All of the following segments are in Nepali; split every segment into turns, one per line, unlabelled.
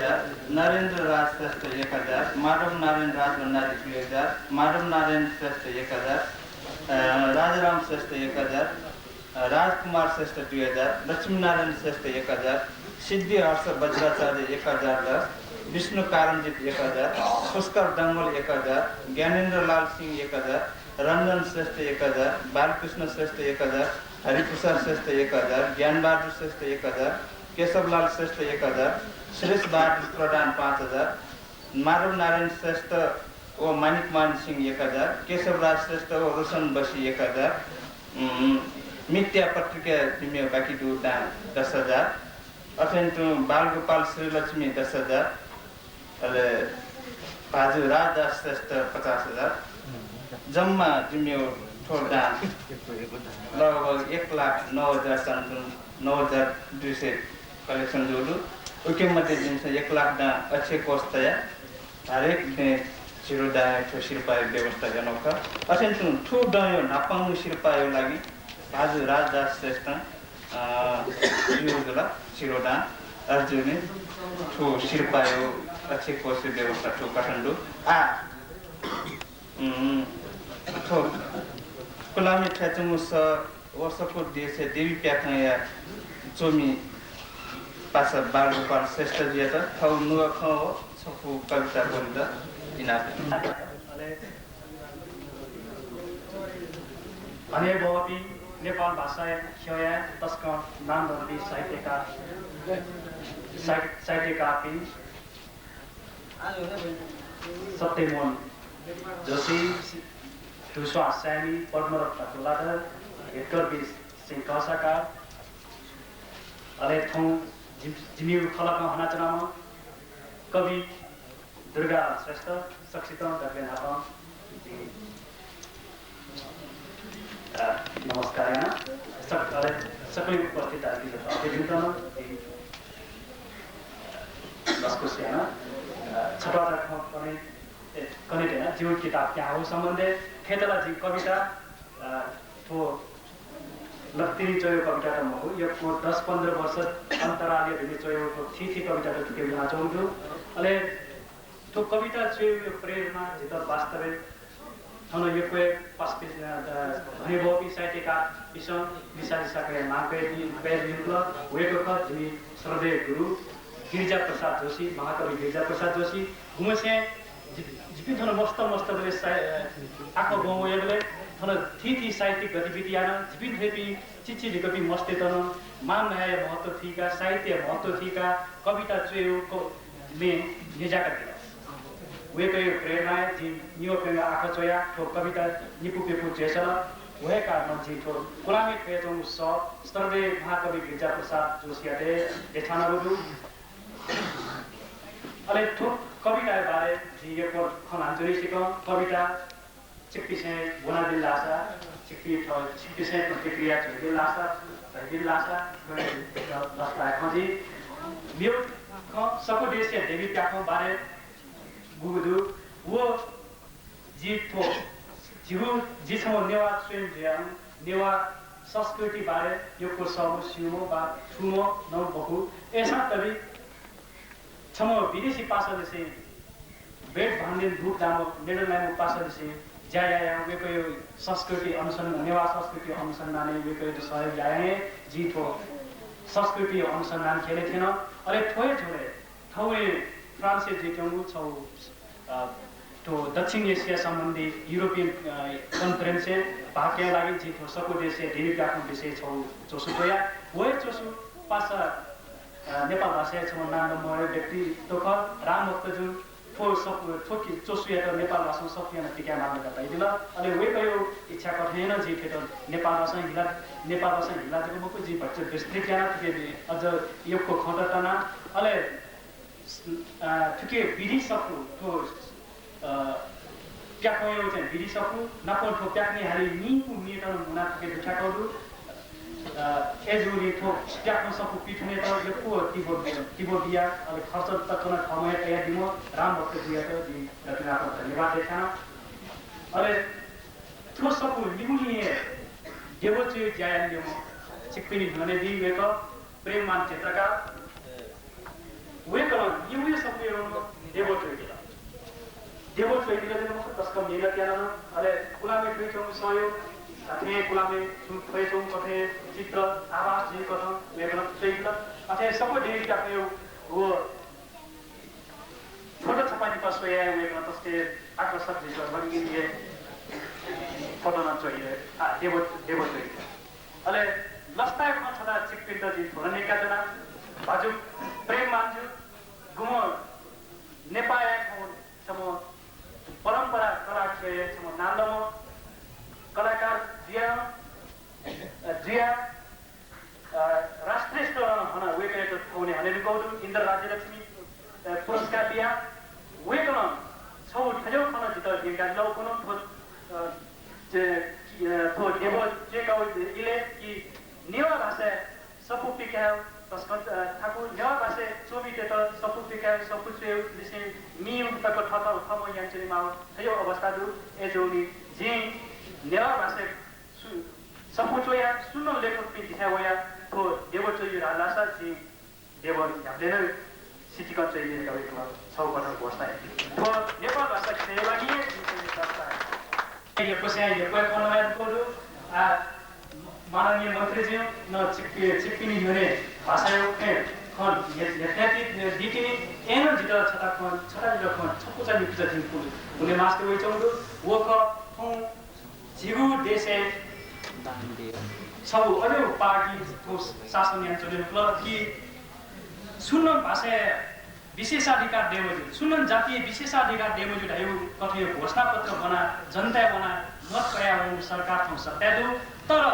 2000, नरेंद्र राज श्रेष्ठ 1000, माधव नारायण राज भंडारी 2000, माधव नारायण श्रेष्ठ 1000, राजाराम श्रेष्ठ 1000, राजकुमार श्रेष्ठ 2000, लक्ष्मी नारायण श्रेष्ठ 1000, सिद्धि हर्ष वज्राचार्य 1010, विष्णु कारणजित 1000, पुष्कर डंगोल 1000, ज्ञानेन्द्र लाल सिंह 1000, रंजन श्रेष्ठ 1000, बालकृष्ण श्रेष्ठ 1000, हरिप्रसाद श्रेष्ठ 1000, ज्ञान बहादुर श्रेष्ठ 1000, केशवलाल श्रेष्ठ 1000, सुरेश बहादुर प्रधान 5000, माधव नारायण श्रेष्ठ व मानिकमान सिंह 1000, केशवराज श्रेष्ठ व रोशन बसी 1000, मिथ्या पत्रिका तिमी बाकी दान 10,000, अथेन्टु बालगोपाल श्रीलक्ष्मी 10,000, भाजु राजदास श्रेष्ठ 50,000, जम्मा जिम्मे ठोर दान लगभग 1,09,900 कलेक्सन जोडु उके मध्ये जिम्स 1 लाख दान अच्छे कोष तया हरेक छिरो दाय ठो शिरपाय व्यवस्था जनौका अथेन्टु ठो दायो नापाङ शिरपायो लागि भाजु राजदास श्रेष्ठ युजुला शिरोदा अर्जुने ठो शिरपायो अच्छे कोष व्यवस्था ठो काठमाडौँ ठो कुलामी ठ्याचुमुस वर्षको देश देवी प्याखया चोमी पासा बालगोपाल श्रेष्ठ जिया खौ नुवा खौ छफु कविता बोल्दा इनाते
भने बहुती नेपाल भाषा खया तस्का नाम नदी साहित्यकार पनि सत्यमोहन जोशी दुस्वा स्यामी पद्मरत्न तुलाधर हेडकर बी सिंह कसाकार अले थौ जिमिउ खलक हनाचनामा कवि दुर्गा श्रेष्ठ सक्षित दर्बेन हापा नमस्कार सकलै उपस्थित अभिजितन दसको सेना छटा पनि कनेक्ट है जीवन किताब क्या हो संबंधे खेतला जी कविता तो लक्तिरी चोयो कविता त मको यो 10-15 वर्ष अन्तरालले भिने चोयो को थी कविता त के बिना चौजु अले तो कविता चोयो यो प्रेरणा जित वास्तविक थन यो कोइ पास्पिस भने बोपी साहित्यका विषय विशालिसके माके पेर दिनला वेको ख जिमी श्रद्धेय गुरु गिरिजा प्रसाद जोशी महाकवि गिरिजा प्रसाद जोशी घुमसे जिपिन थन मस्त गरे आखो गाउँ एले थन थी साहित्यिक गतिविधि आना जिपिन थेपी चिच्ची लिकपि मस्ते तन मान नयाय महत्व थीका साहित्य महत्व थीका कविता चेयो को ले निजाका दिला वेको प्रेरणा जी नियो पेंग आखो चोया ठो कविता निपुपेपु चेसला वहे कारण जी ठो कुलामी पेजों स स्तरदे महाकवि गिरिजा प्रसाद जोशीले देखाना गुरु अले ठो कविता बारे जी यो को खनान्जरी सिक कविता चिक्पिसे गुना दिल लासा चिक्पिसे प्रतिक्रिया दिल लासा दस्ता खजी मियो ख सको देश देवी प्याको बारे गुगुदु वो जी ठो जिहु जिसम नेवा स्वयं ज्यान नेवा संस्कृति बारे यो को सब सिउमो बा छुमो नौ बहु ऐसा तभी छमो विदेशी पासा से बेड भान्ने ग्रुप दामो नेदरल्यान्ड पासा से जाया वेको यो संस्कृति अनुसन्धान नेवा संस्कृति अनुसन्धान वेको यो सहयोग जाए जी ठो संस्कृति अनुसन्धान खेले थिएन अरे थोए थौए फ्रान्स से जितौँ छौ तो दक्षिण एशिया संबंधी यूरोपियन कन्फरेन्स से भाग्य लागि जी ठो सको देश से ढेरी काठो विषय छौ जोसु गया वही जोसु पासा नेपाल भाषा छ नाम मरे व्यक्ति तोख राम भक्त जुन फो सब ठोकी जोसु या नेपाल भाषा सकिएन टिका मान्न गर्दै दिला अनि वे कयो इच्छा कठेन जी खेत नेपाल भाषा हिला जको मको जी भन्छ विस्तृत ज्ञान के अझ योको खण्डतना अले ठुके विधि सक्नु तो क्या कयो चाहिँ विधि सक्नु नपन ठो प्याक्ने हाली निको मेटन मुना के दुखा करू एजुरी ठो प्याक्न सक्नु पिठने त यो को तिबो बिया अले खर्च तकन खमय तया दिमो राम भक्त दिया त दि रत्नाको धन्यवाद देखान अले ठो सक्नु लिमुलिए देवो चाहिँ ज्यान दिमो चिकपिनी भने दि वेक प्रेम मान चित्रकार वेक यो Devo Trigila. Devo Trigila de mo taskam nila tiana ale kulame trigong sayo athe kulame sum trigong kothe chitra आवास जी कथं मेगन ट्रिगला athe सबै डेरी का वो फोटो छपानी पास हुए हैं वे मतलब के आकर्षक विजुअल बन गई है फोटो ना चाहिए देवो चाहिए अले लस्ता एक मत छदा चिकपिंदा जी थोड़ा नहीं कहते ना बाजू प्रेम मांजू गुमो नेपाल है समो परंपरा कला के समो नांदमो कलाकार जिया राष्ट्रीय स्तर होना वे के तो होने हने भी कहूँ इंद्र राज्य लक्ष्मी पुरस्कार दिया वे कौन सब ठजो कौन जितना जिनका लोग कौन तो देवो जे कहूँ इले कि निवा भाषा सपुपी क्या तस ठाकुर निवा भाषा सोबीते तो सपुपी क्या सपुचे जिसे मियु तक ठता थमो यांचरी माउ ठजो अवस्था दु एजोनी जे निवा भाषा सपुचो या सुनो लेखक भी दिखा हुआ तो देवो चोई रालासा जी देवो याबले सिटी का चाहिए का एक सब बना घोषणा है तो नेपाल भाषा सेवानीय ये पैसा ये कोई कौन कोडु माननीय मंत्री जी न चिप्पिनी हुने भाषा के खन यथाति दिटिनी एन जिता छटा खन छटा जिता खन छपुचा निपुचा जिनको उन्हें मास्टर वही चौंडु वो का हम जीवु देशे सब अरे पार्टी को शासन यंत्र मतलब कि सुन्न भाषा विशेषाधिकार देवजु सुन्न जातीय विशेषाधिकार देवजु ढायु कथे घोषणा पत्र बना जनता बना मत कया सरकार थौ सत्यादु तर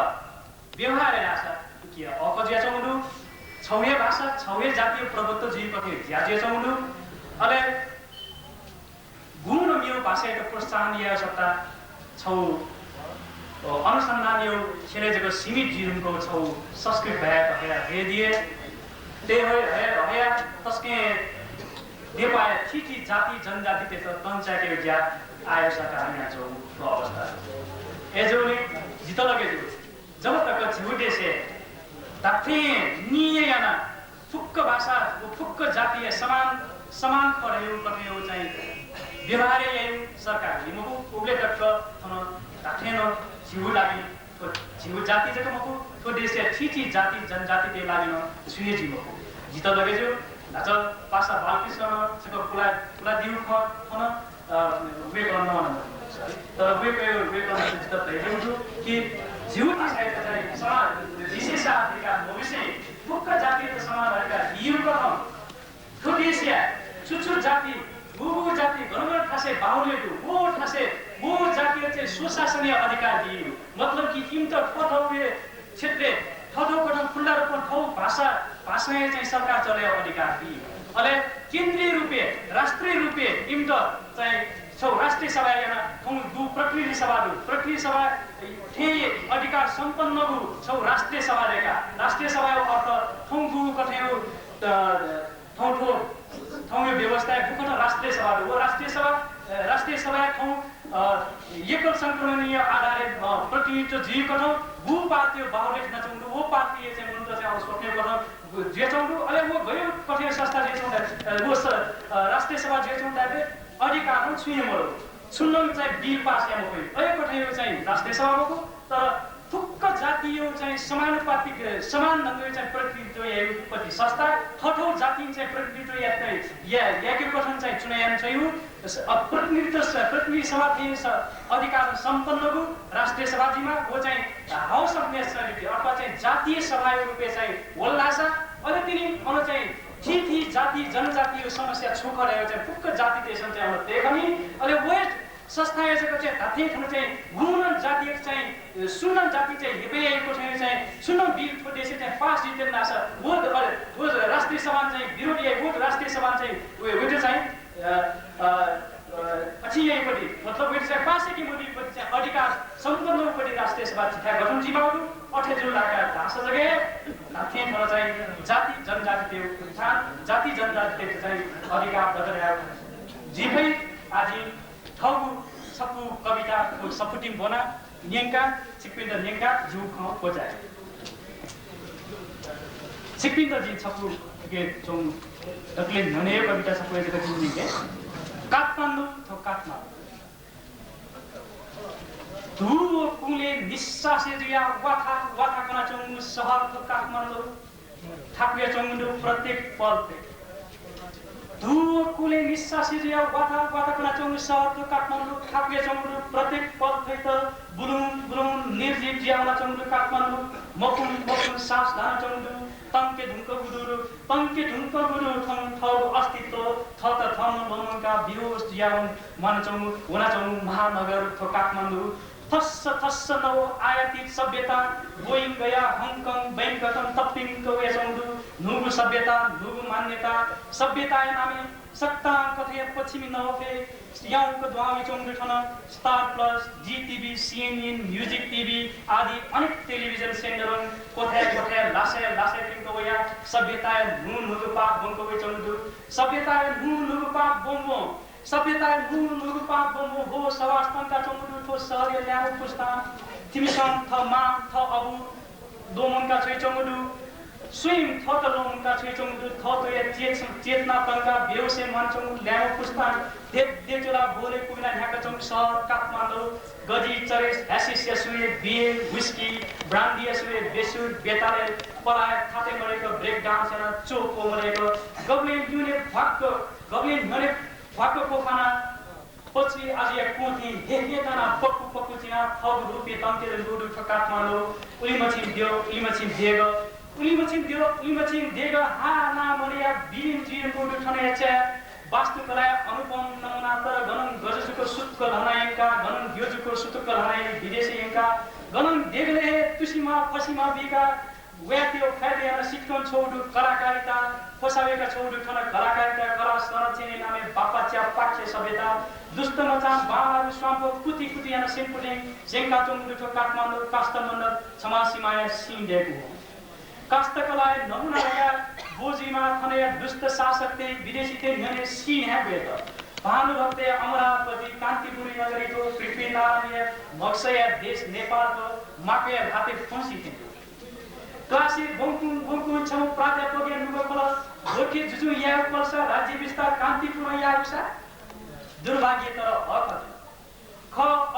व्यवहार आशा कि अपजिया चौंडु छौये भाषा छौये जातीय प्रभुत्व जी कथे ज्याजे चौंडु अले गुण मियो भाषा को प्रोत्साहन या सत्ता छौ अनुसन्धान यो खेलेजको सीमित जीवनको छौ संस्कृत भए कहे हेदिए ते है तस्के नेपाल ठीठी जाति जनजाति त्यस्तो तन्चाके ज्या आयो सरकार यहाँ छौ अवस्था एजोले जित लगे जब तक झुटे से ताथे निये याना फुक्क भाषा फुक्क जातीय समान खरेउ कथेउ चाहिँ व्यवहार यही सरकार लिमु उले तक थन ताथेन झिउ लागि झिउ जाति जको मको तो देशे ठीठी जाति जनजाति ते लागि न सुये जीवो जित लगे जो नाच पासा बालकृष्ण जको पुला दिउ खन वे गर्न तर वे गर्न जित भइदिउ छु कि जीव भाषा चाहिँ समान विशेषाधिकार भविष्य फुक्क जाति समानहरुका दिउ गर्न तो देशे छुछु जाति गुगु जाति गणगण ठासे बाहुलेदु वो ठासे वो जातीय चाहिँ सुशासनीय अधिकार दिइयो मतलब कि किम त ठठौले क्षेत्र ठठौ कठौ खुल्ला रूपमा ठौ भाषाले चाहिँ सरकार चलायो अधिकार दिइयो अले केन्द्रीय रूपे राष्ट्रिय रूपे किम त चाहिँ छौ राष्ट्रिय सभा yana ठौ दु प्रकृति सभा थे अधिकार सम्पन्न गु छौ राष्ट्रिय सभा रेखा राष्ट्रिय सभा अर्थ ठौ गु कथेउ ठौ व्यवस्था गुकट राष्ट्रिय सभा हो राष्ट्रिय सभा ठौ एकल संक्रमणीय आधारित प्रतिनिधित्व जी कठौ भू पार्टी बाहुले नचौंडु वो पार्टी चाहिँ मुन्त चाहिँ आउस सक्ने कठौ जे चौंडु अले वो गयो कठे संस्था जे चौंडा वो राष्ट्रिय सभा जे चौंडा बे अधिकार छुए मरो सुन्नम चाहिँ बिल पास याम होइ अले कठे चाहिँ राष्ट्रिय सभाको तर फुक्क जातीय चाहिँ समानुपातिक समान ढंगले चाहिँ प्रतिनिधित्व यापति संस्था ठठौ जाति चाहिँ प्रतिनिधित्व या के कथन चाहिँ चुनायन चाहिँ प्रतिनिधि सभा थिए अधिकार सम्पन्न गु राष्ट्रिय सभाजीमा वो चाहिँ हाउस अफ नेशनलिटी अथवा चाहिँ जातीय सभा रूपे चाहिँ वल्लासा अनि तिनी अन चाहिँ ठीठी जाति जनजातीय समस्या छोकरेको चाहिँ फुक्क जाति देशन चाहिँ अन देखमी अनि वेस्ट संस्था यसको चाहिँ धाथे ठन चाहिँ गुण जाति चाहिँ सुन्न जाति चाहिँ हेपेको चाहिँ सुन्न बिल फोटेसे चाहिँ पास जितेन नास वो राष्ट्रिय सभा चाहिँ विरोधी वो राष्ट्रिय सभा चाहिँ वेटे चाहिँ अछि यहीपटि मतलब वेटे चाहिँ पास कि मोदीपटि चाहिँ अधिकार सम्पन्नपटि राष्ट्रिय सभा छिटा गठन जिमाउनु 28 जुलाईका भाषा जगे धाथे ठन चाहिँ जाति जनजाति उत्थान जाति जनजाति चाहिँ अधिकार गठन जिफै आजि ठगु सपु कविता सपुटिम बना न्यंका चिकपिन्द न्यंका जु ख खोजाय चिकपिन्द जी सपु के जों तकले नने कविता सबै जग्गा चिन्ने के काठमाडौँ थो काठमाडौँ धुओ कुले निश्वासे जिया वाथा वाथा कना चंगु सहर थो काठमाडौँ ठाकुर चंगु प्रत्येक पल पे धुओ कुले निश्वासे जिया वाथा वाथा कना चंगु सहर थो काठमाडौँ ठाकुर चंगु प्रत्येक पल पे त बुलुम बुलुम निर्जीव जियाला चंगु काठमाडौँ मकुम मकुम सास धान चंगु तंके ढुंक गुरु ठं ठौ अस्तित्व थत थम लमका बिरोस जियाउन मन चंगु वना चंगु महानगर थो काठमाडौँ थस्स नव आयातित सभ्यता बोइङ गया हङकङ बैंकटन तप्पिङ कवे चंगु नुगु सभ्यता नुगु मान्यता सभ्यता नामे सत्ता कथे पश्चिमी नवफे याउको द्वामी चंगु ठन star plus Zee TV CNN music TV आदि अनेक टेलिभिजन सेन्टरन कोथे कोथे लासे टिंको या सभ्यता नुगु पाप बंको चंगु सभ्यता नुगु पाप बंगो सभ्यता नुगु पाप बंगो हो सवास्तनका चंगु ठो सहर ल्याउ पुस्ता तिमीसँग थ मा थ अबु दोमनका छै चंगु स्वयं थत लोमका छै चंगु थत या चेतना तंका बेउसे मन चंगु ल्याउ पुस्ता देचोला बोले कुइना ढाका चंगु सहर काठमाडौँ गजी चरेस एसिसिया सुए बिए व्हिस्की ब्रान्डी सुए बेसुर बेताले पलाय खाते मरेको ब्रेक डान्स र चोको मरेको गब्ले युने भाको खाना पछि आज या कोठी हेहे तना पक्कु चिना थब रुपे तंके लुडु काठमाडौँ उलिमछिन देगा हा ना मरिया बिन जिन लुडु ठने छ वास्तुकला अनुपम नमुना तर गणन गजजुको सुतको लहनायका गणन ग्योजुको सुतको लहनाय विदेशी यंका गणन देगले तुसीमा फसीमा बिगा व्याप्यो फाइदेर सिटकन छोडु कलाकारिता फसावेका छोडु ठन कलाकारिता कला संरक्षण नामे बापाच्या पाठ्य सभ्यता दुष्ट मचा बाबारु स्वाम्पो कुति याना सिम्पुलिङ जेंका चंगुठो काठमाडौँ काष्ठमण्डल समासीमाया सिंडेको काष्ठकलाय नमुना लगा बोजीमा थने दुष्ट शासकते विदेशीते न्यने सीन है बेत भानुभक्ते अमरावती कान्तिपुरी नगरीको पृथ्वीनारायण मक्सया देश नेपालको माके भाते फंसी थियो क्लासी बोंकुङ छौ प्राध्यापक नुगोखला गोर्खे जुजु या पर्छ राज्य विस्तार कान्तिपुर या उसा दुर्भाग्य तर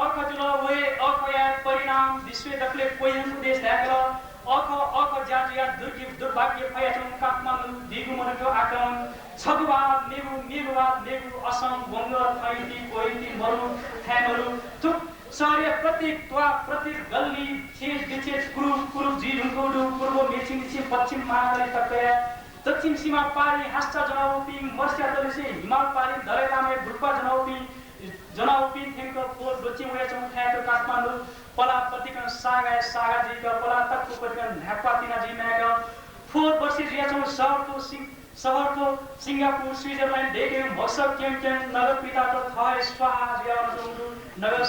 अखजुल वे अखया परिणाम विश्व दखले कोयन देश ढाकल अख जातिया दुर्भाग्य फयाचौं काठमाडौँ दिगुमनको आक्रमण छगुवाद मेगु असम बंग थैती कोइती मरु थ्यामरु थुक सहरिया प्रत्येक गल्ली छेद विच्छेद कुरु जिढुङकोडु पूर्व मेचिङ पश्चिम महाकाली तकया दक्षिण सीमा पारी हास्टा जनाउपी मर्स्या दलिसे हिमाल पारी दरेलामे भुक्पा जनाउपी थेंको पोल दोची वेचौं ठाएको काठमाडौँ पला प्रतिकन सागा जिका पला तक्कु प्रतिकन ढाक्पा तिना जिमेका फोर वर्षे रियाचौं शहरको सिंगापुर स्विजरल्यान्ड देख्यौं भक्सक केम नगर पिताको थय स्वाहा जियाउनु नगर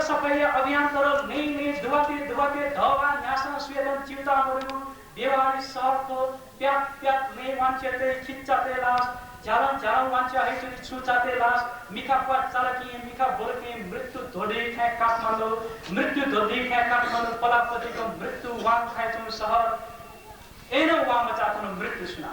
सफाई अभियान तर नै दुवाते धवा न्यासन स्वेदन चिउताहरुको व्यवहारिक शहरको प्यात नै मान्छेले खिच्चाते लास झालन मान्छे आइसुनी छुचाते लास मिखा पात चालकी मिखा बोलके मृत्यु धोडी खाए काठमाडौँ पलापतिको मृत्यु वाङ खाएचौं सहर एनो वाङ मचाथन मृत्यु सुना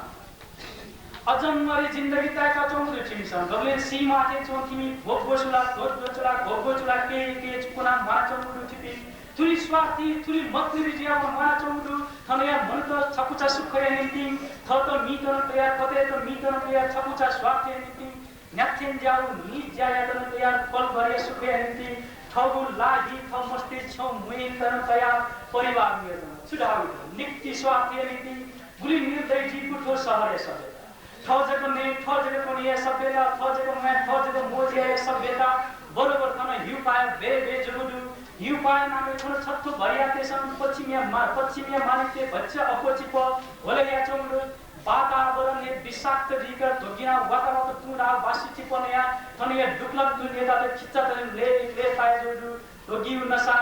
अजन्मरी जिन्दगी ताका चौधरी छिमिसन गबले सीमा के चौथिमी भोगोचुला के चुकुना माचौडु छिपी थुली स्वार्थी थुली मतलिबी जिया माचौडु थनया मनत छकुचा सुखया निति थत मितन तयार कते त मितन तयार छकुचा स्वार्थी निति न्याथेन जाउ नि ज्यायातन तयार पल भरिया सुखया निति ठगु लागि थ मस्ते छौ मुइन तयार परिवार नियतन सुधाउ निक्ति स्वार्थी निति गुली निर्दय जीको ठो सहरे सबै ठजको नि सभ्यता ठजको मोजिया सभ्यता बरोबर थन हिउ पाए बे जुगुडु हिउ पाए नामे थन छत्तो भरिया तेसन पश्चिमिया मानिते भच्च अपोचिप होलया चंगु वातावरण ने विषाक्त दिगर धोगिना वातावरण तुडा बासी चिपनया थनया दुक्लक दुनिया त खिच्चा ले पाए जुडु रोगी नशा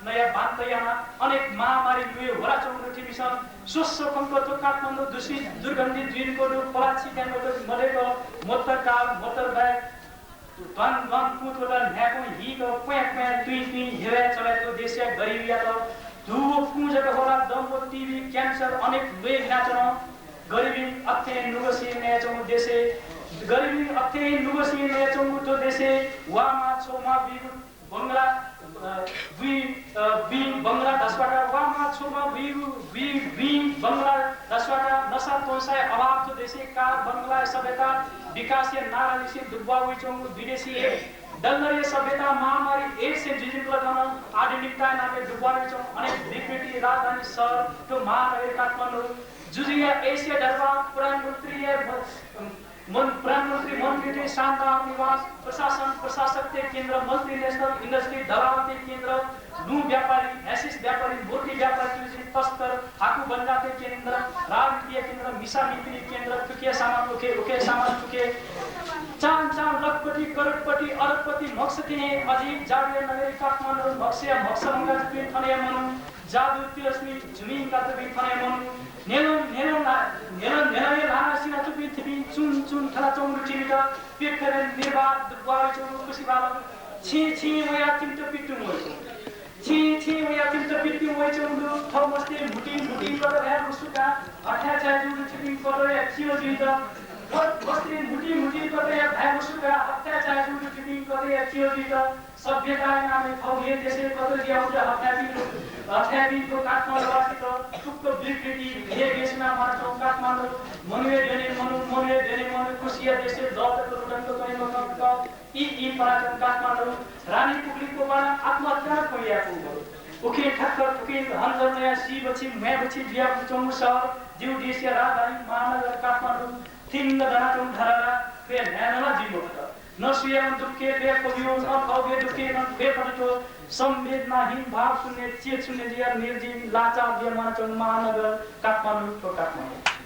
नया बान्तया अनेक महामारी दुई होला चौधरी टिभिसन सोसो कंको काठमाडौँ दूषित दुर्गन्धित जुनको पलाची क्यानको मलेको मोटरकार मोटर ब्याग वन पुटोला न्याको हिको प्याक तुई हेरे चलाएको देशिया गरिबिया त धुवो पुँजको होला दम्बो टिभी क्यान्सर अनेक वेग नाचन गरिबी अत्येन नुगसी नेचौं देशे गरिबी अत्येन नुगसी नेचौं तो देशे वामा छोमा बिगु बंगला बी बंगला दसवाटा वामा छोमा बिगु बी बंगला दसवाटा नशा तोसाय अभाव तो देशे का बंगला सभ्यता विकास या नारायणी दुब्बा हुइचौं विदेशी डल्लर सभ्यता महामारी एड्स से जुझिन लगाउन आधुनिकता नामले डुब्बा हुइचौं अनेक विकृति राजधानी शहर त्यो महानगर काठमाडौँ जुजिया एशिया दरबार प्रधानमन्त्री मन्त्री शान्ता निवास प्रशासन प्रशासक केन्द्र मल्टीनेशनल इंडस्ट्री धरावती केन्द्र लु व्यापारी हैसिस व्यापारी मूर्ति व्यापारी तस्कर हाकु बंगाते केन्द्र राजनीतिक केन्द्र मिसा नीति केन्द्र टुके सामान उके सामान टुके चान लखपति करोडपति अरबपति मक्सतिने अजीब जाडे नगरी काठमाडौँ मक्सिया मक्सलंगा पिन थने मनु जादु तिलस्मी जुमिन का तो बिन थने मनु नेलो लाना सिना तो बिन चुन खला चौरु टिमिटा पेखरेन निर्वाद दुबार चौरु कुसिबाला छी वया तिमतो पिटु मोइ छी वया तिमतो पिटु मोइ चौरु थमस्ते मुटी कर भ्या मुसुका अठ्याचार जुरु चिपिङ कर या छियो जिता बस्ती मुटी कर या भ्या मुसुका अत्याचार जुरु चिपिङ कर या छियो जिता सभ्यता नामे फौगे देशे कतै ल्याउँछ हत्याबीको काठमाडौँवासित टुक्क विकृति भेगेसमा मार्छौँ काठमाडौँ मनुवे देने मनु खुसिया देशे दलको रुडनको कहिलेका यी पराक्रम काठमाडौँ रानी पुगलीको बारा आत्महत्या करिएको उखे ठक्कर उखे हन्जर नयाँ सीबछि म्याबछि बिया चौमु सहर जिउ देशीय राजधानी महानगर काठमाडौँ तिन दनाचौँ धरारा बे न्यानला जिमोट नसुयाम दुखे बे कवियो अभव्य दुखे न बे पटो संवेदनाहीन भाव शून्य चेत शून्य जिया निर्जीव लाचार बिया महानगर काठमाडौँ